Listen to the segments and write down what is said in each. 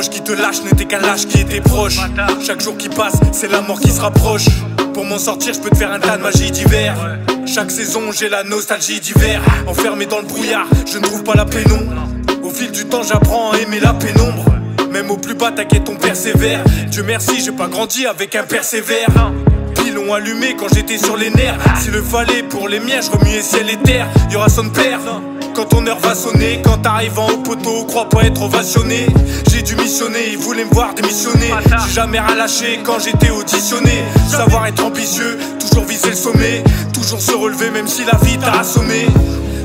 l'entourage qui te lâche n'était qu'un lâche qui était proche. Chaque jour qui passe, c'est la mort qui se rapproche. Pour m'en sortir, je peux te faire un tas de magie d'hiver. Chaque saison, j'ai la nostalgie d'hiver. Enfermé dans le brouillard, je ne trouve pas la pénombre. Au fil du temps, j'apprends à aimer la pénombre. Même au plus bas, t'inquiète, on persévère. Dieu merci, j'ai pas grandi avec un persévère. Ils ont allumé quand j'étais sur les nerfs. S'il le fallait pour les miens, je remuais ciel et terre. Y'aura son père quand ton heure va sonner. Quand t'arrives en haut poteau, crois pas être ovationné. J'ai dû missionner, ils voulaient me voir démissionner. J'ai jamais rien lâché quand j'étais auditionné. Savoir être ambitieux, toujours viser le sommet. Toujours se relever même si la vie t'a assommé.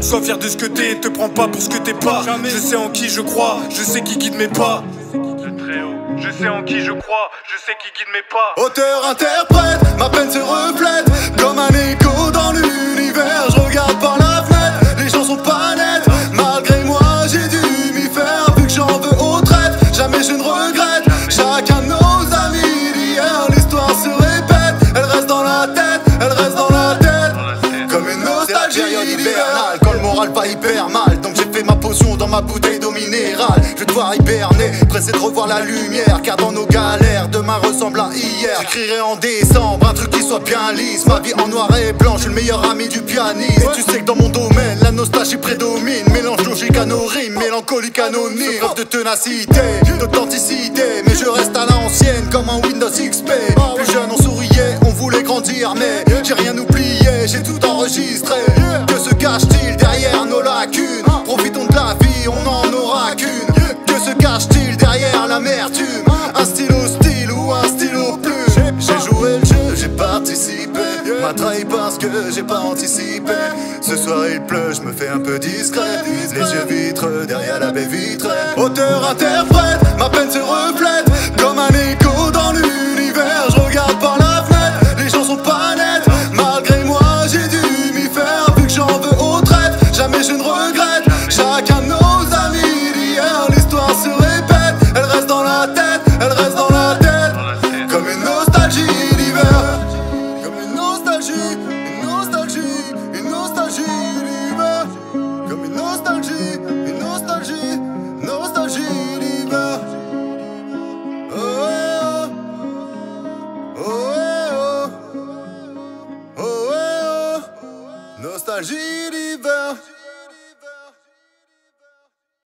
Sois fier de ce que t'es, te prends pas pour ce que t'es pas. Je sais en qui je crois, je sais qui guide mes pas. Je sais en qui je crois, je sais qui guide mes pas. Auteur-interprète, ma peine se reflète comme un écho dans l'univers. Je regarde par la fenêtre, les gens sont pas nets. Malgré moi, j'ai dû m'y faire. Vu que j'en veux aux traites, jamais je ne regrette. Chacun de nos amis d'hier, l'histoire se répète. Elle reste dans la tête, elle reste dans la tête. Comme une nostalgie hivernale, quand le moral va hyper mal. Donc j'ai fait ma potion dans ma bouteille d'eau minérale. Je vais devoir hiberner, pressé de revoir la lumière. Car dans nos galères, demain ressemble à hier. J'écrirai en décembre un truc qui soit bien lisse. Ma vie en noir et blanc, je suis le meilleur ami du pianiste. Et tu sais que dans mon domaine, la nostalgie prédomine. Mélange logique à nos rimes, mélancolique anonyme. Preuve de ténacité, d'authenticité. Mais je reste à l'ancienne comme un Windows XP. Plus jeune on souriait, on voulait grandir. Mais j'ai rien oublié, j'ai tout enregistré. Que se cache-t-il derrière nos lacunes? Profitons de la vie, on n'en aura qu'une. Que se cache-t-il derrière l'amertume? Un stylo style ou un stylo plume? J'ai joué le jeu, j'ai participé. M'a trahi parce que j'ai pas anticipé. Ce soir il pleut, je me fais un peu discret. Les yeux vitreux derrière la baie vitrée. Auteur-interprète, ma peine se reflète comme un écho dans l'univers. Je regarde par la fenêtre, les gens sont pas nets. Malgré moi, j'ai dû m'y faire. Vu que j'en veux aux traites, jamais je ne regrette. Chacun de nos amis d'hier, l'histoire se répète. Elle reste dans la tête, elle reste dans la tête. Comme une nostalgie d'hiver. Comme une nostalgie, une nostalgie, une nostalgie d'hiver. Comme une nostalgie, une nostalgie, nostalgie d'hiver. Oh eh oh, oh eh oh, oh eh oh, nostalgie d'hiver.